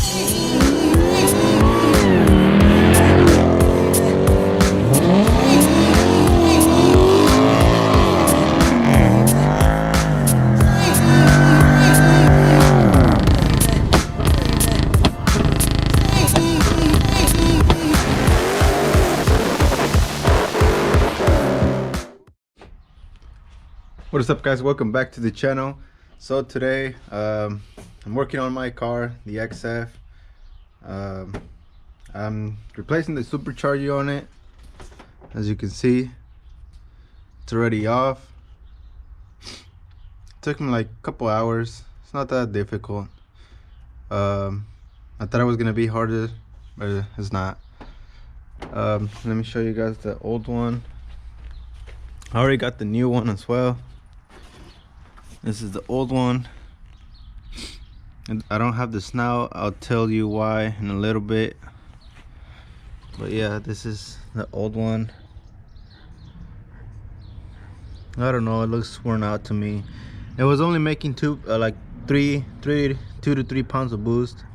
What is up, guys? Welcome back to the channel. So today I'm working on my car, the XF. I'm replacing the supercharger on it. As you can see, it's already off. Took me like a couple hours. It's not that difficult. I thought it was gonna be harder, but it's not. Let me show you guys the old one. I already got the new one as well. This is the old one, and I don't have the snout. I'll tell you why in a little bit. But yeah, this is the old one. I don't know, it looks worn out to me. It was only making two to 3 pounds of boost,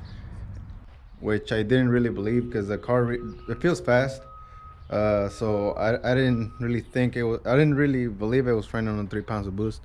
which I didn't really believe because the car it feels fast. So I didn't really think it was. I didn't really believe it was running on 3 pounds of boost.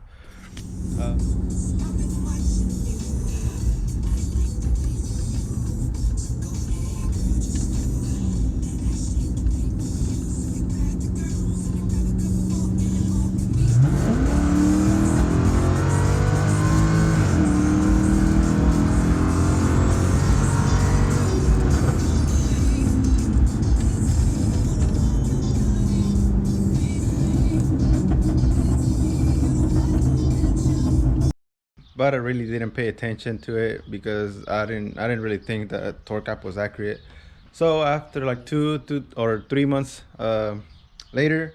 But I really didn't pay attention to it because I didn't really think that torque cap was accurate. So after like 2 or 3 months later,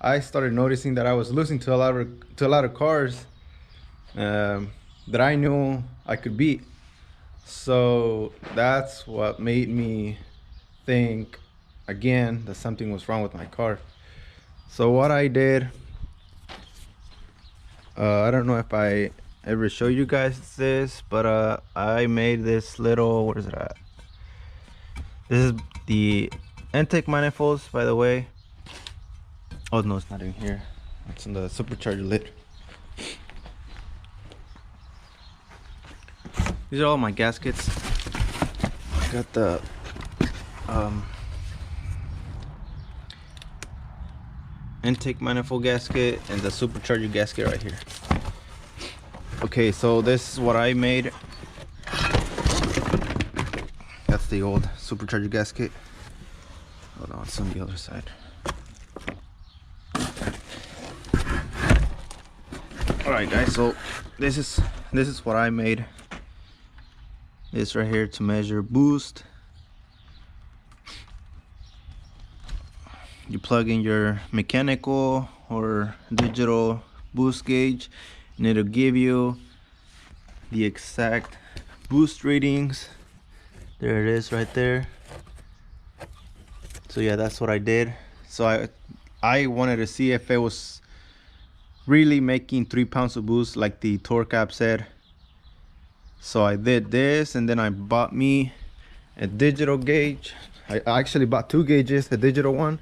I started noticing that I was losing to a lot of cars that I knew I could beat. So that's what made me think again that something was wrong with my car. So what I did, I don't know if I ever show you guys this, but I made this little, where is it at? This is the intake manifolds, by the way. Oh no, it's not in here, it's in the supercharger lid. These are all my gaskets. Got the intake manifold gasket and the supercharger gasket right here. Okay, so this is what I made. That's the old supercharger gasket. Hold on, it's on the other side. Alright guys, so this is what I made. This right here to measure boost. You plug in your mechanical or digital boost gauge, and it'll give you the exact boost readings. There it is right there. So yeah, that's what I did. So I wanted to see if it was really making 3 pounds of boost like the torque cap said. So I did this, and then I bought me a digital gauge. I actually bought 2 gauges, a digital one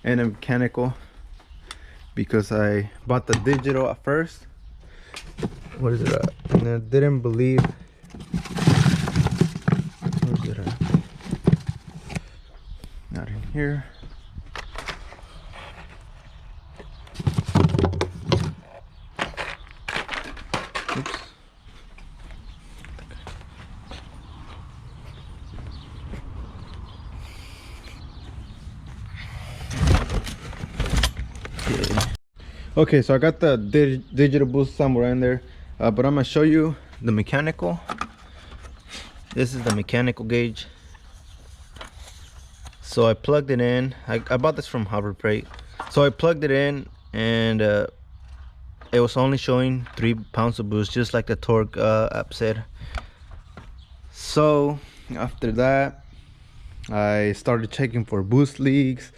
and a mechanical, because I bought the digital at first. What is it at? And I didn't believe. Where's it at? Not in here. Oops. Okay, so I got the digital boost somewhere in there, but I'm gonna show you the mechanical. This is the mechanical gauge. So I plugged it in. I bought this from Harbor Freight. So I plugged it in, and it was only showing 3 pounds of boost, just like the torque app said. So after that, I started checking for boost leaks.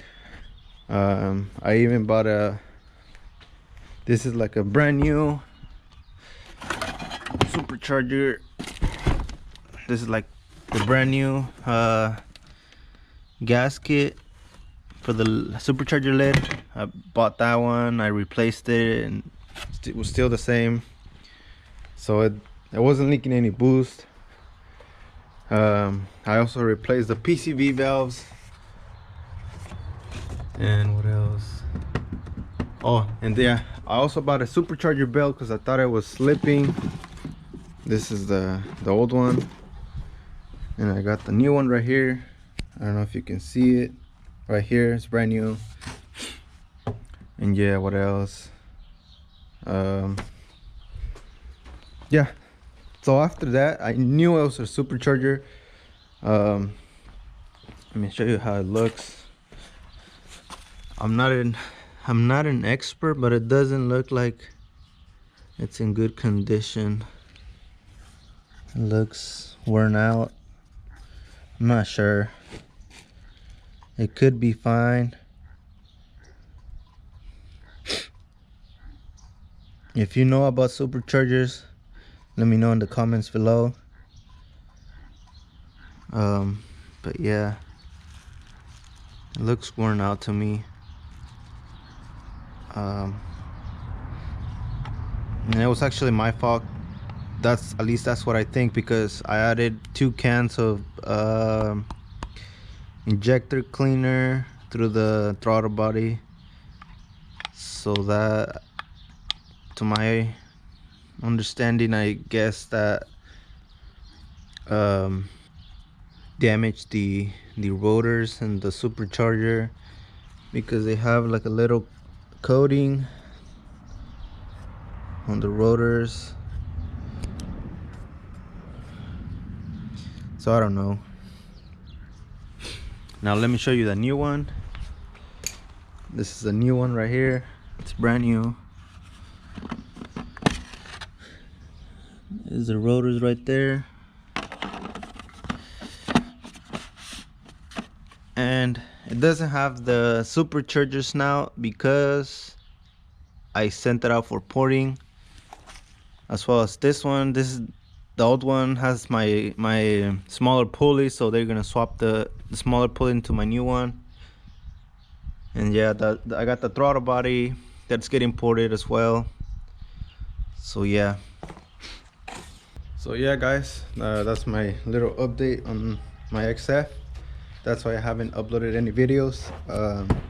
I even bought a, this is like a brand new supercharger. This is like the brand new gasket for the supercharger lid. I bought that one, I replaced it, and it was still the same, so it wasn't leaking any boost. I also replaced the PCV valves. And what else? Oh, and yeah, I also bought a supercharger belt because I thought it was slipping. This is the old one, and I got the new one right here. I don't know if you can see it right here. It's brand new. And yeah, what else? Yeah, so after that I knew it was a supercharger. Let me show you how it looks. I'm not an expert, but it doesn't look like it's in good condition. It looks worn out. I'm not sure. It could be fine. If you know about superchargers, let me know in the comments below. But yeah, it looks worn out to me. And it was actually my fault. At least that's what I think, because I added 2 cans of injector cleaner through the throttle body, so that, to my understanding, I guess that damaged the rotors and the supercharger, because they have like a little coating on the rotors. So I don't know. Now let me show you the new one. This is the new one right here. It's brand new. There's the rotors right there. And it doesn't have the supercharger snout because I sent it out for porting, as well as this one. This is the old one, has my smaller pulley, so they're gonna swap the smaller pulley into my new one. And yeah, I got the throttle body that's getting ported as well. So yeah. So yeah, guys, that's my little update on my XF. That's why I haven't uploaded any videos,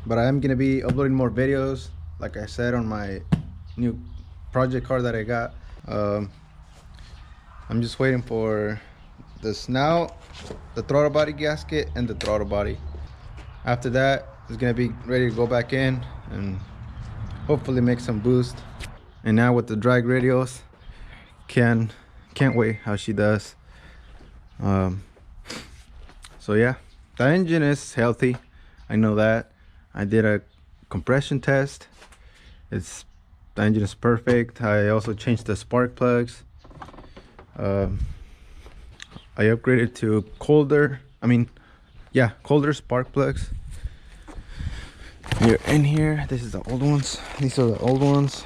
but I am gonna be uploading more videos, like I said, on my new project car that I got. I'm just waiting for the snout, the throttle body gasket, and the throttle body. After that, it's gonna be ready to go back in and hopefully make some boost. And now with the drag radials, can't wait how she does. So yeah, the engine is healthy, I know that. I did a compression test. The engine is perfect. I also changed the spark plugs. I upgraded to colder spark plugs. Here, in here, this is the old ones. These are the old ones.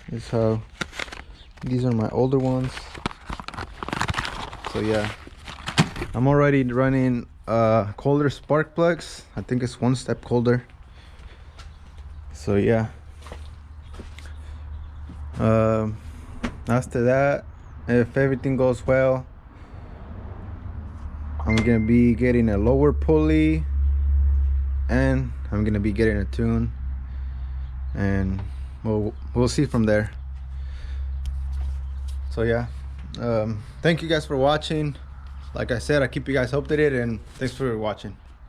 These are my older ones. So yeah, I'm already running colder spark plugs. I think it's 1 step colder. So yeah. After that, if everything goes well, I'm gonna be getting a lower pulley, and I'm gonna be getting a tune, and we'll see from there. So yeah, thank you guys for watching. Like I said, I keep you guys updated, and thanks for watching.